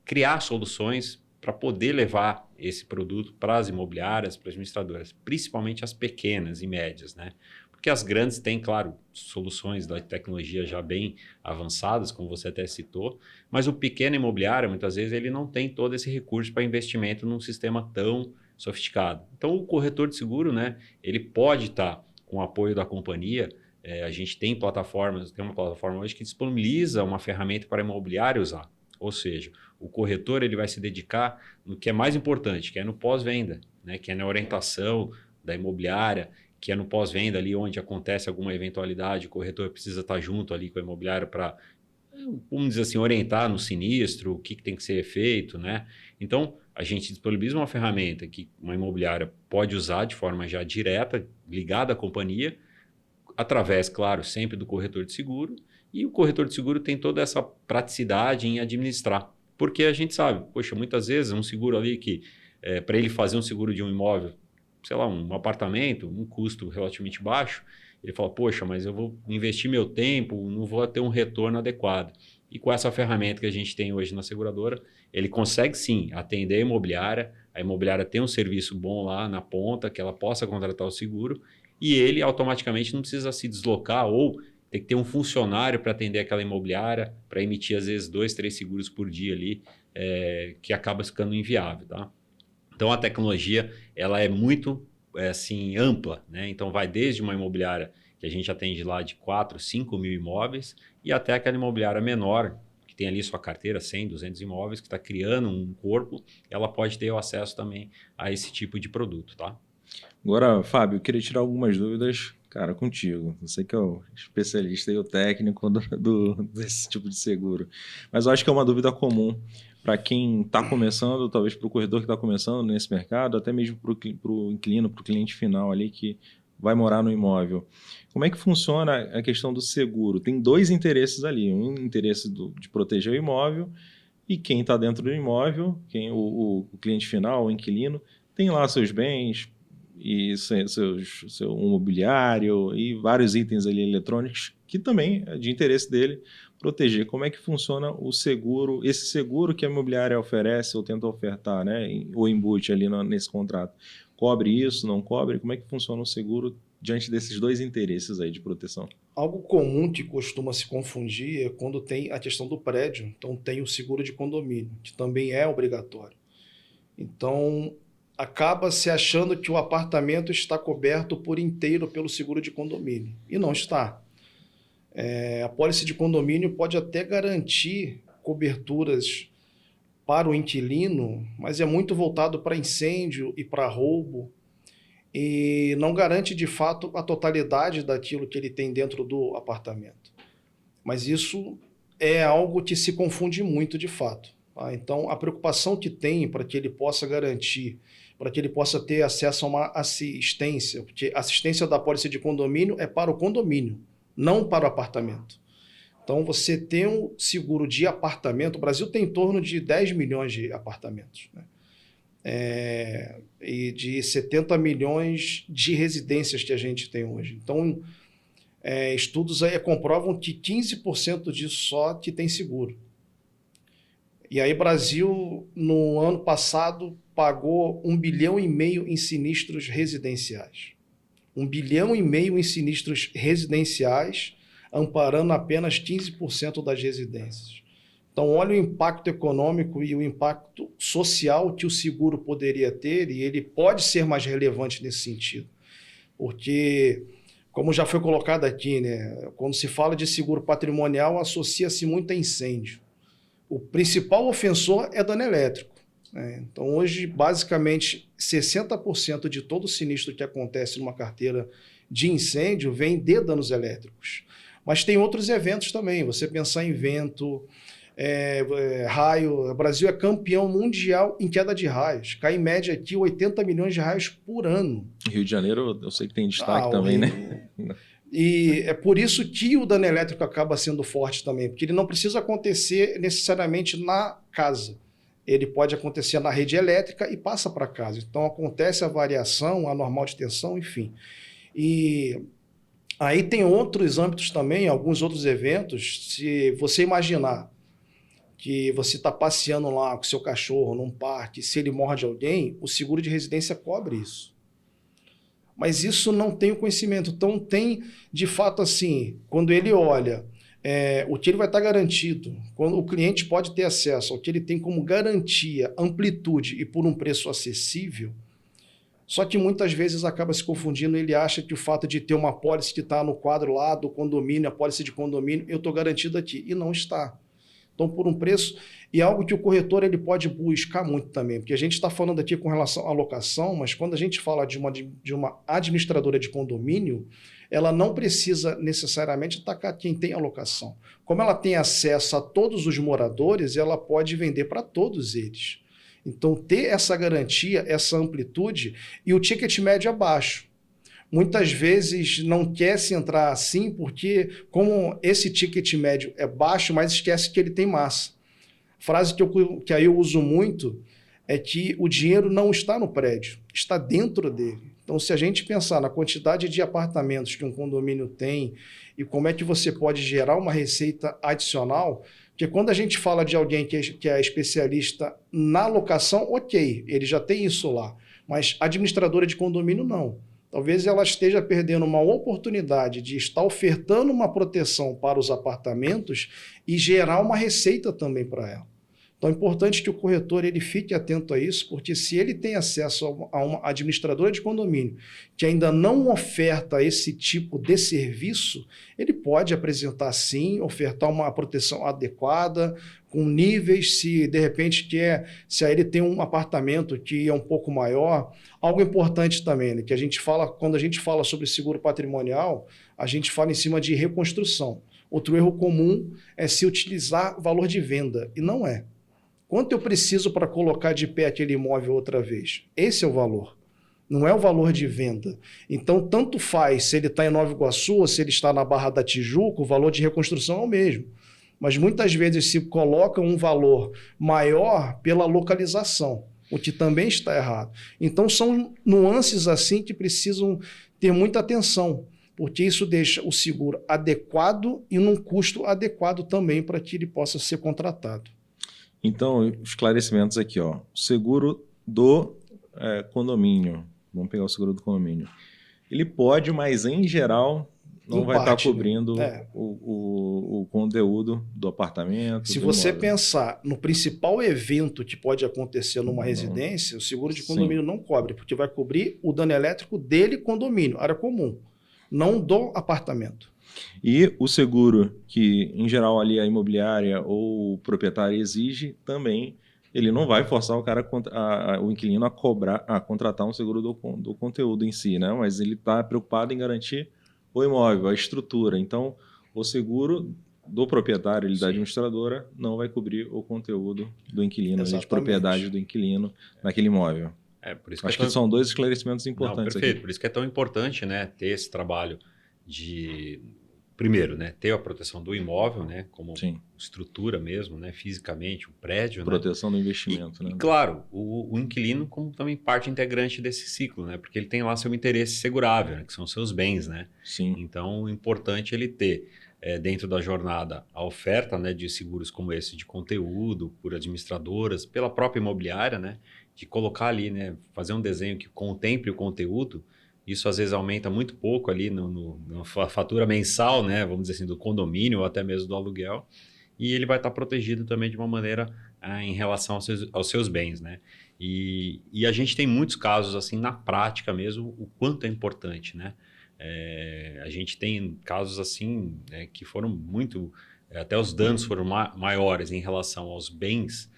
criar soluções para poder levar esse produto para as imobiliárias, para as administradoras, principalmente as pequenas e médias, né? porque as grandes têm, claro, soluções da tecnologia já bem avançadas, como você até citou, mas o pequeno imobiliário, muitas vezes, ele não tem todo esse recurso para investimento num sistema tão sofisticado. Então, o corretor de seguro, né, ele pode estar com o apoio da companhia. A gente tem plataformas, tem uma plataforma hoje que disponibiliza uma ferramenta para imobiliário usar. Ou seja, o corretor ele vai se dedicar no que é mais importante, que é no pós-venda, né, que é na orientação da imobiliária, que é no pós-venda ali onde acontece alguma eventualidade, o corretor precisa estar junto ali com a imobiliária para, vamos dizer assim, orientar no sinistro, o que tem que ser feito, né? Então, a gente disponibiliza uma ferramenta que uma imobiliária pode usar de forma já direta, ligada à companhia, através, claro, sempre do corretor de seguro, e o corretor de seguro tem toda essa praticidade em administrar. Porque a gente sabe, poxa, muitas vezes um seguro ali que, para ele fazer um seguro de um imóvel, sei lá, um apartamento, um custo relativamente baixo, ele fala, poxa, mas eu vou investir meu tempo, não vou ter um retorno adequado. E com essa ferramenta que a gente tem hoje na seguradora, ele consegue sim atender a imobiliária tem um serviço bom lá na ponta, que ela possa contratar o seguro, e ele automaticamente não precisa se deslocar ou ter que ter um funcionário para atender aquela imobiliária, para emitir às vezes 2, 3 seguros por dia ali, que acaba ficando inviável, tá? Então, a tecnologia ela é muito assim, ampla, né? Então, vai desde uma imobiliária que a gente atende lá de 4, 5 mil imóveis e até aquela imobiliária menor, que tem ali sua carteira, 100, 200 imóveis, que está criando um corpo, ela pode ter o acesso também a esse tipo de produto, tá? Agora, Fábio, eu queria tirar algumas dúvidas, cara, contigo. Você que é o especialista e o técnico desse tipo de seguro. Mas eu acho que é uma dúvida comum para quem está começando, talvez para o corretor que está começando nesse mercado, até mesmo para o inquilino, para o cliente final ali que vai morar no imóvel. Como é que funciona a questão do seguro? Tem dois interesses ali, um interesse de proteger o imóvel e quem está dentro do imóvel, o cliente final, o inquilino, tem lá seus bens e seu mobiliário e vários itens ali eletrônicos que também é de interesse dele proteger. Como é que funciona o seguro, esse seguro que a imobiliária oferece ou tenta ofertar, né, ou embute ali nesse contrato? Cobre isso, não cobre? Como é que funciona o seguro diante desses dois interesses aí de proteção? Algo comum que costuma se confundir é quando tem a questão do prédio. Então, tem o seguro de condomínio, que também é obrigatório. Então, acaba se achando que o apartamento está coberto por inteiro pelo seguro de condomínio. E não está. A pólice de condomínio pode até garantir coberturas para o inquilino, mas é muito voltado para incêndio e para roubo, e não garante de fato a totalidade daquilo que ele tem dentro do apartamento. Mas isso é algo que se confunde muito de fato. Tá? Então, a preocupação que tem para que ele possa garantir, para que ele possa ter acesso a uma assistência, porque a assistência da pólice de condomínio é para o condomínio, não para o apartamento. Então, você tem um seguro de apartamento, o Brasil tem em torno de 10 milhões de apartamentos, né? E de 70 milhões de residências que a gente tem hoje. Então, estudos aí comprovam que 15% disso só que tem seguro. E aí, Brasil, no ano passado, pagou 1,5 bilhão em sinistros residenciais. 1,5 bilhão em sinistros residenciais, amparando apenas 15% das residências. Então, olha o impacto econômico e o impacto social que o seguro poderia ter, e ele pode ser mais relevante nesse sentido. Porque, como já foi colocado aqui, né, quando se fala de seguro patrimonial, associa-se muito a incêndio. O principal ofensor é dano elétrico, né? Então, hoje, basicamente, 60% de todo sinistro que acontece numa carteira de incêndio vem de danos elétricos. Mas tem outros eventos também. Você pensar em vento, raio. O Brasil é campeão mundial em queda de raios. Cai em média aqui 80 milhões de raios por ano. Rio de Janeiro, eu sei que tem destaque também, né? E é por isso que o dano elétrico acaba sendo forte também, porque ele não precisa acontecer necessariamente na casa. Ele pode acontecer na rede elétrica e passa para casa. Então, acontece a variação, a normal de tensão, enfim. E aí tem outros âmbitos também, alguns outros eventos. Se você imaginar que você está passeando lá com seu cachorro num parque, se ele morde alguém, o seguro de residência cobre isso. Mas isso não tem o conhecimento. Então tem, de fato, assim, quando ele olha o que ele vai estar garantido, quando o cliente pode ter acesso ao que ele tem como garantia, amplitude e por um preço acessível, só que muitas vezes acaba se confundindo, ele acha que o fato de ter uma apólice que está no quadro lá do condomínio, apólice de condomínio, eu estou garantido aqui. E não está. Então, por um preço, e algo que o corretor ele pode buscar muito também, porque a gente está falando aqui com relação à locação, mas quando a gente fala de uma administradora de condomínio, ela não precisa necessariamente atacar quem tem a locação. Como ela tem acesso a todos os moradores, ela pode vender para todos eles. Então, ter essa garantia, essa amplitude e o ticket médio é baixo. Muitas vezes não quer se entrar assim porque, como esse ticket médio é baixo, mas esquece que ele tem massa. Frase que aí eu uso muito é que o dinheiro não está no prédio, está dentro dele. Então, se a gente pensar na quantidade de apartamentos que um condomínio tem e como é que você pode gerar uma receita adicional, porque quando a gente fala de alguém que é especialista na locação, ok, ele já tem isso lá, mas administradora de condomínio não. Talvez ela esteja perdendo uma oportunidade de estar ofertando uma proteção para os apartamentos e gerar uma receita também para ela. Então é importante que o corretor ele fique atento a isso, porque se ele tem acesso a uma administradora de condomínio que ainda não oferta esse tipo de serviço, ele pode apresentar sim, ofertar uma proteção adequada, com níveis, se de repente se aí ele tem um apartamento que é um pouco maior. Algo importante também, né, que a gente fala, quando a gente fala sobre seguro patrimonial, a gente fala em cima de reconstrução. Outro erro comum é se utilizar valor de venda, e não é. Quanto eu preciso para colocar de pé aquele imóvel outra vez? Esse é o valor. Não é o valor de venda. Então, tanto faz se ele está em Nova Iguaçu ou se ele está na Barra da Tijuca, o valor de reconstrução é o mesmo. Mas muitas vezes se coloca um valor maior pela localização, o que também está errado. Então, são nuances assim que precisam ter muita atenção, porque isso deixa o seguro adequado e num custo adequado também para que ele possa ser contratado. Então, esclarecimentos aqui, ó. Seguro do condomínio. Vamos pegar o seguro do condomínio. Ele pode, mas em geral não vai estar cobrindo o conteúdo do apartamento. Se você pensar no principal evento que pode acontecer numa residência, o seguro de condomínio não cobre, porque vai cobrir o dano elétrico dele, condomínio, área comum, não do apartamento. E o seguro que, em geral, ali a imobiliária ou o proprietário exige, também ele não vai forçar o cara, o inquilino a contratar um seguro do conteúdo em si, né? Mas ele está preocupado em garantir o imóvel, a estrutura. Então, o seguro do proprietário, da administradora, não vai cobrir o conteúdo do inquilino, de propriedade do inquilino naquele imóvel. Por isso Acho que são dois esclarecimentos importantes. Não, perfeito. Aqui. Por isso que é tão importante, né, ter esse trabalho primeiro, né, ter a proteção do imóvel, né, como estrutura mesmo, né, fisicamente, o prédio. Proteção do investimento. E claro, o inquilino como também parte integrante desse ciclo, né, porque ele tem lá seu interesse segurável, né, que são seus bens, né. Sim. Então, é importante ele ter dentro da jornada a oferta, né, de seguros como esse de conteúdo, por administradoras, pela própria imobiliária, né, de colocar ali, né, fazer um desenho que contemple o conteúdo. Isso às vezes aumenta muito pouco ali na fatura mensal, né, vamos dizer assim, do condomínio ou até mesmo do aluguel. E ele vai estar protegido também de uma maneira em relação aos seus bens, né? E a gente tem muitos casos assim na prática mesmo, o quanto é importante, né? A gente tem casos assim que foram muito, até os danos foram maiores em relação aos bens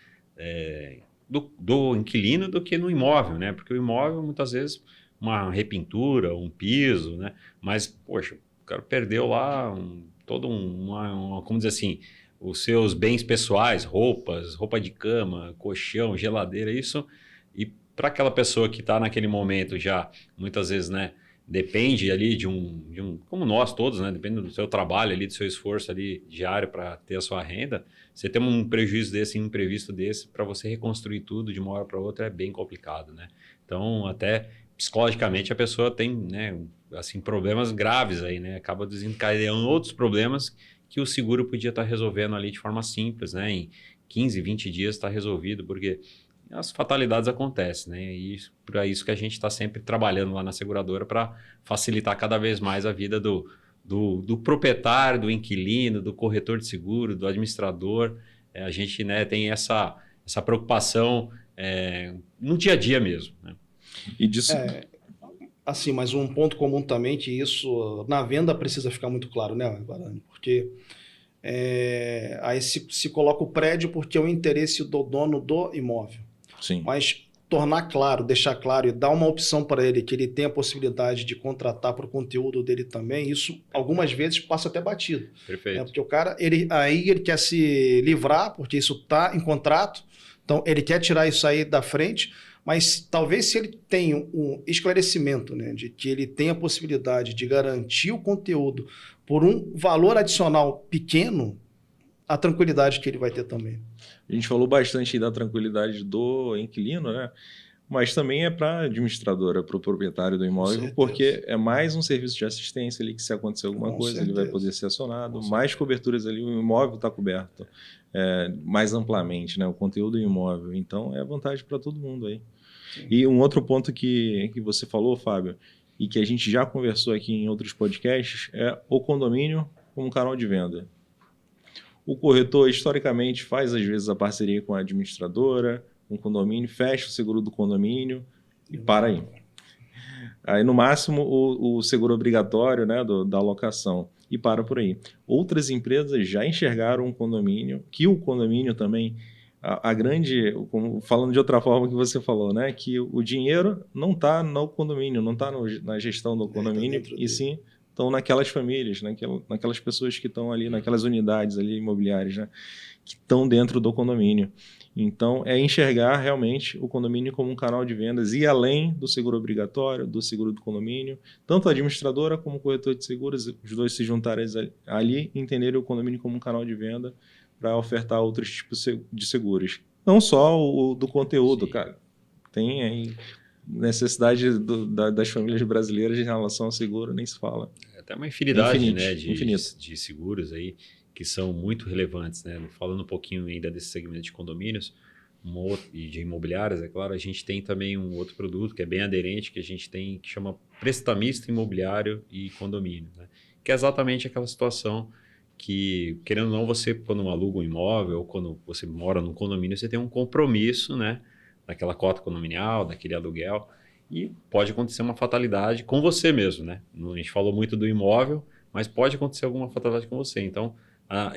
do inquilino do que no imóvel, né? Porque o imóvel muitas vezes uma repintura, um piso, né? Mas, poxa, o cara perdeu lá como dizer assim, os seus bens pessoais, roupa de cama, colchão, geladeira, isso. E para aquela pessoa que está naquele momento já, muitas vezes, né? Depende ali de um, como nós todos, né? Depende do seu trabalho ali, do seu esforço ali diário para ter a sua renda. Você ter um prejuízo desse, um imprevisto desse, para você reconstruir tudo de uma hora para outra é bem complicado, né? Então, até psicologicamente a pessoa tem, né, assim, problemas graves aí, né? Acaba desencadeando outros problemas que o seguro podia estar resolvendo ali de forma simples, né? Em 15, 20 dias está resolvido, porque as fatalidades acontecem, né? E para isso que a gente está sempre trabalhando lá na seguradora para facilitar cada vez mais a vida do proprietário, do inquilino, do corretor de seguro, do administrador. A gente, né, tem essa preocupação no dia a dia mesmo, né? E disso... Assim, mas um ponto comum também que isso na venda precisa ficar muito claro, né, Guarani? Porque aí se coloca o prédio porque é o interesse do dono do imóvel. Sim. Mas tornar claro, deixar claro e dar uma opção para ele que ele tem a possibilidade de contratar para o conteúdo dele também, isso algumas vezes passa até batido. Perfeito. Porque o cara, ele quer se livrar, porque isso está em contrato, então ele quer tirar isso aí da frente, mas talvez se ele tenha um esclarecimento, né, de que ele tem a possibilidade de garantir o conteúdo por um valor adicional pequeno, a tranquilidade que ele vai ter também. A gente falou bastante da tranquilidade do inquilino, né? Mas também é para a administradora, para o proprietário do imóvel, porque é mais um serviço de assistência ali que se acontecer alguma coisa, ele vai poder ser acionado, mais coberturas ali, o imóvel está coberto mais amplamente, né? O conteúdo do imóvel. Então, é vantagem para todo mundo aí. Sim. E um outro ponto que você falou, Fábio, e que a gente já conversou aqui em outros podcasts, é o condomínio como canal de venda. O corretor, historicamente, faz, às vezes, a parceria com a administradora, com o condomínio, fecha o seguro do condomínio e para aí. Aí, no máximo, o seguro obrigatório, né, da locação, e para por aí. Outras empresas já enxergaram um condomínio, que o condomínio também, falando de outra forma que você falou, né, que o dinheiro não está no condomínio, não está na gestão do condomínio, e sim... estão naquelas famílias, naquelas pessoas que estão ali, naquelas unidades ali imobiliárias, né, que estão dentro do condomínio. Então, é enxergar realmente o condomínio como um canal de vendas e além do seguro obrigatório, do seguro do condomínio, tanto a administradora como o corretor de seguros, os dois se juntarem ali e entenderem o condomínio como um canal de venda para ofertar outros tipos de seguros. Não só o do conteúdo, sim, cara. Tem aí necessidade das famílias brasileiras em relação ao seguro, nem se fala. Até uma infinidade, né, de seguros aí que são muito relevantes, né? Falando um pouquinho ainda desse segmento de condomínios e de imobiliárias, é claro, a gente tem também um outro produto que é bem aderente, que a gente tem, que chama prestamista imobiliário e condomínio, né? Que é exatamente aquela situação que, querendo ou não, você, quando aluga um imóvel ou quando você mora num condomínio, você tem um compromisso, né, daquela cota condominial, daquele aluguel, e pode acontecer uma fatalidade com você mesmo, né? A gente falou muito do imóvel, mas pode acontecer alguma fatalidade com você. Então,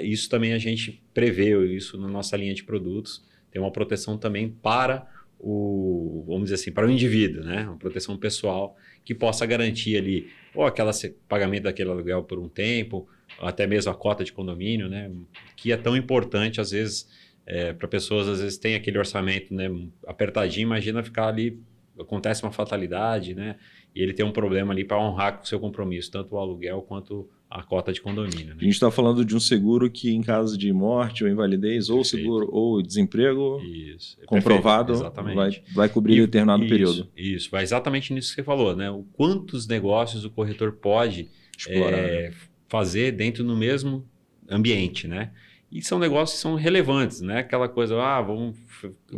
isso também a gente prevê, isso na nossa linha de produtos, tem uma proteção também para vamos dizer assim, para o indivíduo, né? Uma proteção pessoal que possa garantir ali, ou pagamento daquele aluguel por um tempo, ou até mesmo a cota de condomínio, né? Que é tão importante, às vezes, para pessoas, às vezes tem aquele orçamento, né, apertadinho, imagina ficar ali, acontece uma fatalidade, né, e ele tem um problema ali para honrar com o seu compromisso, tanto o aluguel quanto a cota de condomínio, né? A gente está falando de um seguro que em caso de morte ou invalidez, ou seguro ou desemprego, isso, comprovado, vai cobrir determinado período. Isso, vai exatamente nisso que você falou, né? O quantos negócios o corretor pode fazer dentro do mesmo ambiente, né? E são negócios que são relevantes, não é aquela coisa, vamos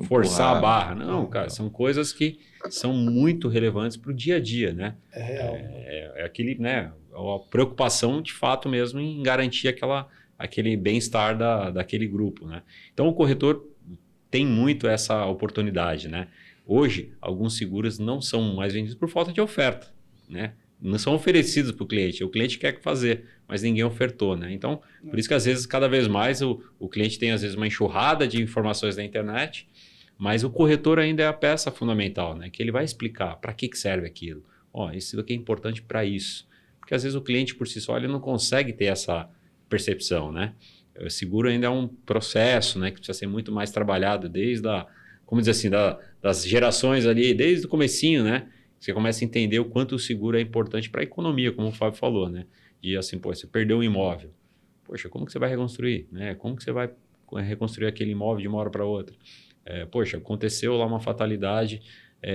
forçar a barra. Não, cara, são coisas que são muito relevantes para o dia a dia, né? É real. É aquele, né, a preocupação de fato mesmo em garantir aquele bem-estar daquele grupo, né? Então, o corretor tem muito essa oportunidade, né? Hoje, alguns seguros não são mais vendidos por falta de oferta, né? Não são oferecidos para o cliente quer fazer, mas ninguém ofertou, né? Então, por isso que às vezes, cada vez mais, o cliente tem às vezes uma enxurrada de informações na internet, mas o corretor ainda é a peça fundamental, né? Que ele vai explicar para que serve aquilo. Isso aqui é importante para isso. Porque às vezes o cliente por si só ele não consegue ter essa percepção, né? O seguro ainda é um processo, né? Que precisa ser muito mais trabalhado desde como dizer assim, das gerações ali, desde o comecinho, né? Você começa a entender o quanto o seguro é importante para a economia, como o Fábio falou, né? E assim, você perdeu um imóvel. Poxa, como que você vai reconstruir, né? Como que você vai reconstruir aquele imóvel de uma hora para outra? Poxa, aconteceu lá uma fatalidade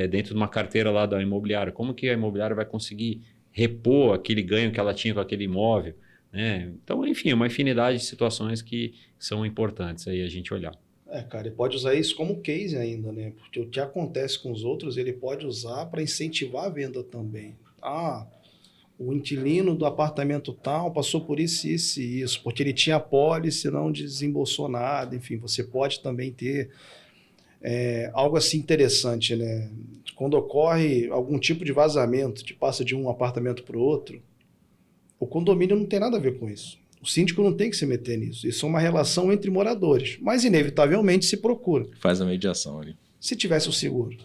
dentro de uma carteira lá da imobiliária. Como que a imobiliária vai conseguir repor aquele ganho que ela tinha com aquele imóvel, né? Então, enfim, uma infinidade de situações que são importantes aí a gente olhar. Cara, ele pode usar isso como case ainda, né? Porque o que acontece com os outros, ele pode usar para incentivar a venda também. O inquilino do apartamento tal passou por isso e isso, porque ele tinha apólice, não desembolsou nada. Enfim, você pode também ter algo assim interessante, né? Quando ocorre algum tipo de vazamento, que passa de um apartamento para o outro, o condomínio não tem nada a ver com isso. O síndico não tem que se meter nisso. Isso é uma relação entre moradores, mas inevitavelmente se procura. Faz a mediação ali. Se tivesse o seguro,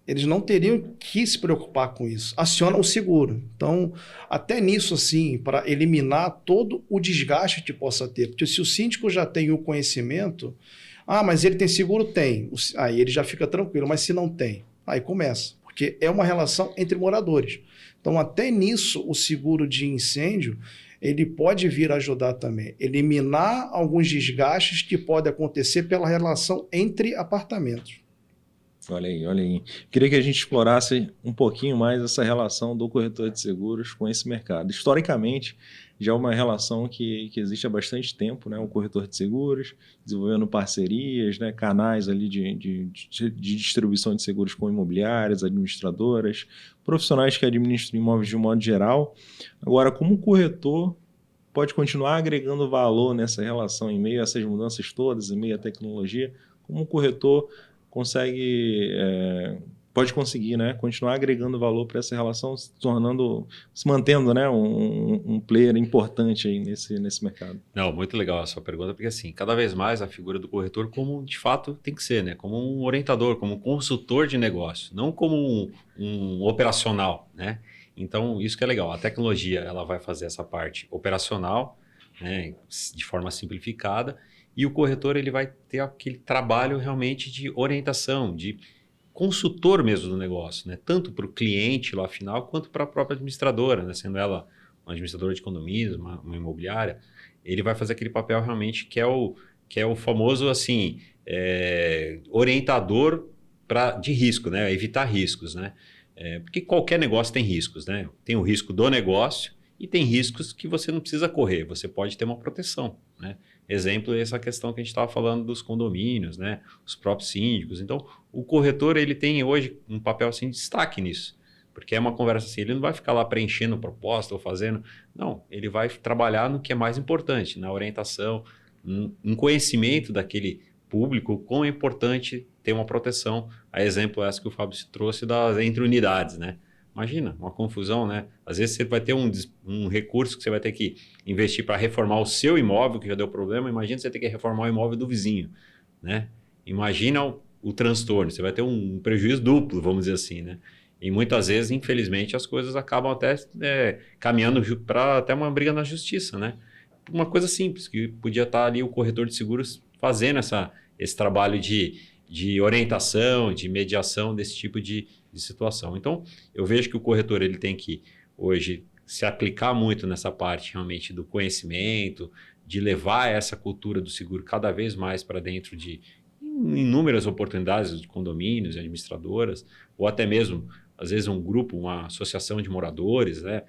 eles não teriam que se preocupar com isso. Aciona o seguro. Então, até nisso, assim, para eliminar todo o desgaste que possa ter. Porque se o síndico já tem o conhecimento, mas ele tem seguro? Tem. Aí ele já fica tranquilo. Mas se não tem, aí começa. Porque é uma relação entre moradores. Então, até nisso, o seguro de incêndio, ele pode vir ajudar também. Eliminar alguns desgastes que podem acontecer pela relação entre apartamentos. Olha aí, olha aí. Queria que a gente explorasse um pouquinho mais essa relação do corretor de seguros com esse mercado. Historicamente, já é uma relação que existe há bastante tempo, né? O corretor de seguros, desenvolvendo parcerias, né? Canais ali de distribuição de seguros com imobiliárias, administradoras, profissionais que administram imóveis de um modo geral. Agora, como o corretor pode continuar agregando valor nessa relação em meio a essas mudanças todas, em meio à tecnologia, como o corretor pode conseguir, né, continuar agregando valor para essa relação, se mantendo, né, um player importante aí nesse mercado. Não, muito legal a sua pergunta, porque assim, cada vez mais a figura do corretor como de fato tem que ser, né, como um orientador, como um consultor de negócio, não como um operacional, né? Então, isso que é legal. A tecnologia, ela vai fazer essa parte operacional, né, de forma simplificada, e o corretor ele vai ter aquele trabalho realmente de orientação, de consultor mesmo do negócio, né? Tanto para o cliente lá final, quanto para a própria administradora, né? Sendo ela uma administradora de condomínios, uma imobiliária, ele vai fazer aquele papel realmente que é o famoso assim, orientador de risco, né? Evitar riscos, né? Porque qualquer negócio tem riscos, né? Tem o risco do negócio e tem riscos que você não precisa correr, você pode ter uma proteção, né? Exemplo, essa questão que a gente estava falando dos condomínios, né? Os próprios síndicos. Então, o corretor ele tem hoje um papel assim, de destaque nisso, porque é uma conversa assim, ele não vai ficar lá preenchendo proposta ou fazendo, não, ele vai trabalhar no que é mais importante, na orientação, um conhecimento daquele público, quão é importante ter uma proteção, a exemplo essa que o Fábio se trouxe entre unidades, né? Imagina, uma confusão, né? Às vezes você vai ter um recurso que você vai ter que investir para reformar o seu imóvel, que já deu problema. Imagina você ter que reformar o imóvel do vizinho, né? Imagina o transtorno. Você vai ter um prejuízo duplo, vamos dizer assim, né? E muitas vezes, infelizmente, as coisas acabam até caminhando para até uma briga na justiça, né? Uma coisa simples, que podia estar ali o corretor de seguros fazendo esse trabalho de orientação, de mediação desse tipo de situação. Então, eu vejo que o corretor ele tem que, hoje, se aplicar muito nessa parte realmente do conhecimento, de levar essa cultura do seguro cada vez mais para dentro de inúmeras oportunidades de condomínios, administradoras, ou até mesmo, às vezes, um grupo, uma associação de moradores, né?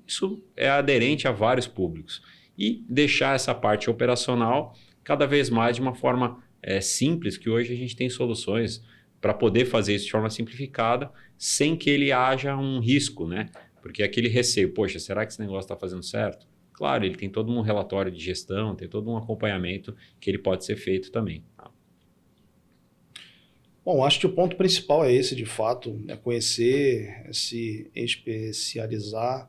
Isso é aderente a vários públicos. E deixar essa parte operacional cada vez mais de uma forma simples, que hoje a gente tem soluções para poder fazer isso de forma simplificada, sem que ele haja um risco, né? Porque aquele receio, poxa, será que esse negócio está fazendo certo? Claro, ele tem todo um relatório de gestão, tem todo um acompanhamento que ele pode ser feito também. Tá? Bom, acho que o ponto principal é esse, de fato, é conhecer, se especializar,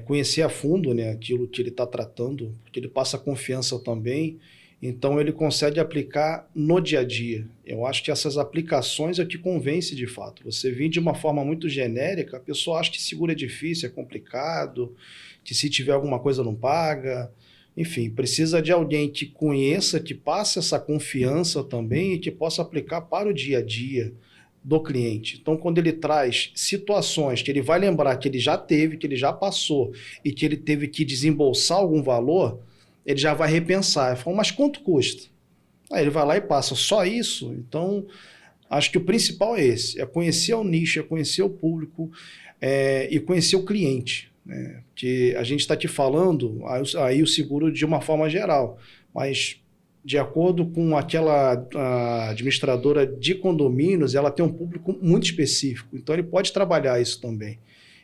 conhecer a fundo, né, aquilo que ele está tratando, porque ele passa confiança também. Então, ele consegue aplicar no dia a dia. Eu acho que essas aplicações é que convence de fato. Você vir de uma forma muito genérica, a pessoa acha que seguro é difícil, é complicado, que se tiver alguma coisa não paga. Enfim, precisa de alguém que conheça, que passe essa confiança também e que possa aplicar para o dia a dia do cliente. Então, quando ele traz situações que ele vai lembrar que ele já teve, que ele já passou e que ele teve que desembolsar algum valor, ele já vai repensar. Ele fala, mas quanto custa? Aí ele vai lá e passa só isso. Então, acho que o principal é esse, é conhecer o nicho, é conhecer o público e conhecer o cliente. Né? Porque a gente está aqui falando aí o seguro de uma forma geral, mas de acordo com aquela administradora de condomínios, ela tem um público muito específico. Então, ele pode trabalhar isso também.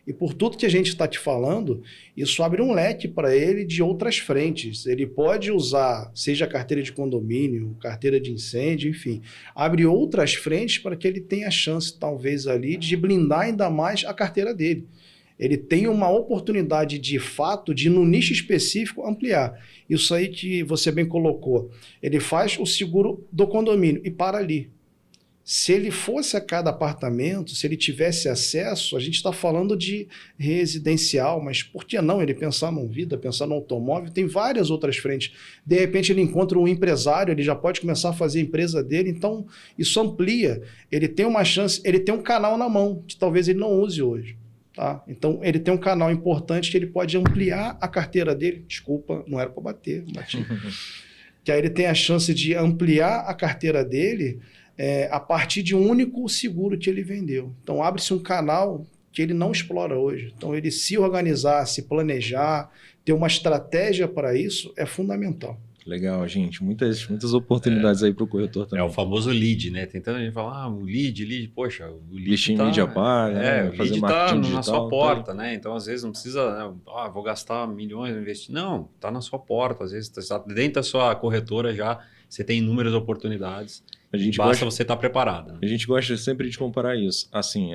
E por tudo que a gente está te falando, isso abre um leque para ele de outras frentes. Ele pode usar, seja carteira de condomínio, carteira de incêndio, enfim, abre outras frentes para que ele tenha a chance, talvez, ali, de blindar ainda mais a carteira dele. Ele tem uma oportunidade, de fato, de, no nicho específico, ampliar. Isso aí que você bem colocou. Ele faz o seguro do condomínio e para ali. Se ele fosse a cada apartamento, se ele tivesse acesso, a gente está falando de residencial, mas por que não ele pensar numa vida, pensar no automóvel? Tem várias outras frentes. De repente ele encontra um empresário, ele já pode começar a fazer a empresa dele, então isso amplia. Ele tem uma chance, ele tem um canal na mão, que talvez ele não use hoje. Tá? Então ele tem um canal importante que ele pode ampliar a carteira dele. Desculpa, não era para bater, bati. Que aí ele tem a chance de ampliar a carteira dele a partir de um único seguro que ele vendeu. Então, abre-se um canal que ele não explora hoje. Então, ele se organizar, se planejar, ter uma estratégia para isso é fundamental. Legal, gente. Muitas oportunidades aí para o corretor também. É o famoso lead, né? Tentando a gente falar, o lead, poxa, o lead listing mídia paga, o fazer lead marketing tá digital, na sua porta, né? Então, às vezes, não precisa, vou gastar milhões, investir. Não, tá na sua porta. Às vezes, tá dentro da sua corretora já, você tem inúmeras oportunidades. Basta você estar preparado. Né? A gente gosta sempre de comparar isso. Assim,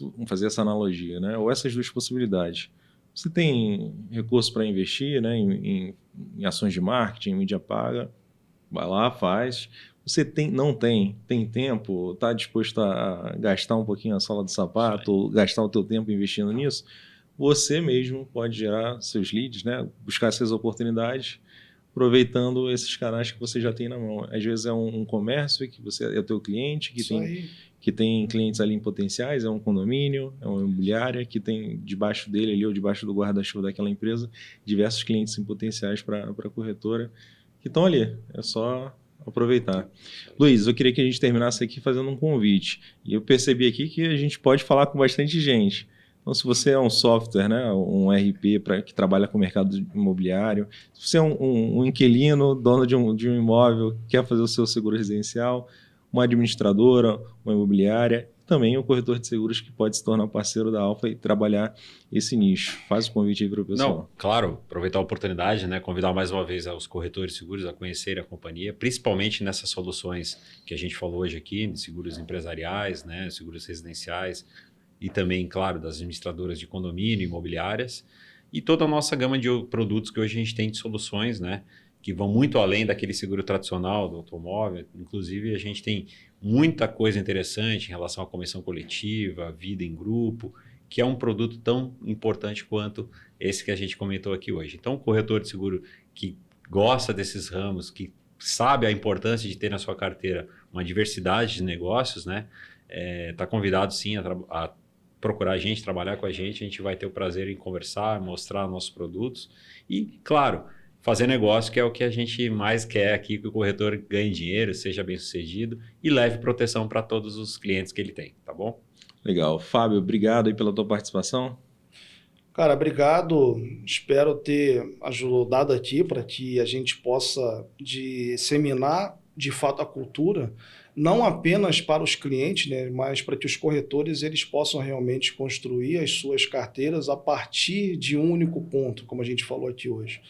vamos fazer essa analogia, né? Ou essas duas possibilidades. Você tem recurso para investir, né, em ações de marketing, em mídia paga, vai lá, faz. Você não tem tempo, está disposto a gastar um pouquinho a sola do sapato, ou gastar o teu tempo investindo nisso, você mesmo pode gerar seus leads, né, buscar essas oportunidades, aproveitando esses canais que você já tem na mão. Às vezes é um comércio que você é o teu cliente, que tem clientes ali em potenciais, é um condomínio, é uma imobiliária que tem debaixo dele ali ou debaixo do guarda-chuva daquela empresa diversos clientes em potenciais para a corretora que estão ali. É só aproveitar. Luiz, eu queria que a gente terminasse aqui fazendo um convite. E eu percebi aqui que a gente pode falar com bastante gente. Então, se você é um software, né, um RP que trabalha com o mercado imobiliário, se você é um inquilino, dono de um imóvel, quer fazer o seu seguro residencial, uma administradora, uma imobiliária, também um corretor de seguros que pode se tornar parceiro da Alfa e trabalhar esse nicho. Faz o convite aí para o pessoal. Não, claro, aproveitar a oportunidade, né, convidar mais uma vez os corretores de seguros a conhecerem a companhia, principalmente nessas soluções que a gente falou hoje aqui, de seguros empresariais, né, seguros residenciais, e também, claro, das administradoras de condomínio, imobiliárias, e toda a nossa gama de produtos que hoje a gente tem de soluções, né, que vão muito além daquele seguro tradicional do automóvel. Inclusive, a gente tem muita coisa interessante em relação à comissão coletiva, vida em grupo, que é um produto tão importante quanto esse que a gente comentou aqui hoje. Então, o corretor de seguro que gosta desses ramos, que sabe a importância de ter na sua carteira uma diversidade de negócios, né, está convidado sim a procurar a gente, trabalhar com a gente vai ter o prazer em conversar, mostrar nossos produtos e, claro, fazer negócio, que é o que a gente mais quer aqui, que o corretor ganhe dinheiro, seja bem sucedido e leve proteção para todos os clientes que ele tem, tá bom? Legal. Fábio, obrigado aí pela tua participação. Cara, obrigado. Espero ter ajudado aqui para que a gente possa disseminar de fato a cultura, não apenas para os clientes, né, mas para que os corretores eles possam realmente construir as suas carteiras a partir de um único ponto, como a gente falou aqui hoje.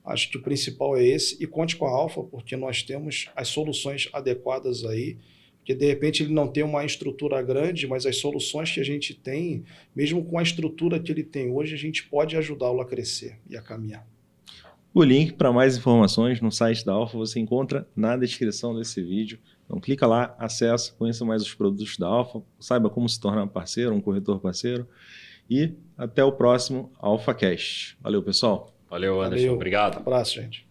Acho que o principal é esse, e conte com a Alfa, porque nós temos as soluções adequadas aí, porque de repente ele não tem uma estrutura grande, mas as soluções que a gente tem, mesmo com a estrutura que ele tem hoje, a gente pode ajudá-lo a crescer e a caminhar. O link para mais informações no site da Alfa você encontra na descrição desse vídeo. Então clica lá, acessa, conheça mais os produtos da Alfa, saiba como se tornar parceiro, um corretor parceiro. E até o próximo AlfaCast. Valeu, pessoal. Valeu, Anderson. Valeu. Obrigado. Um abraço, gente.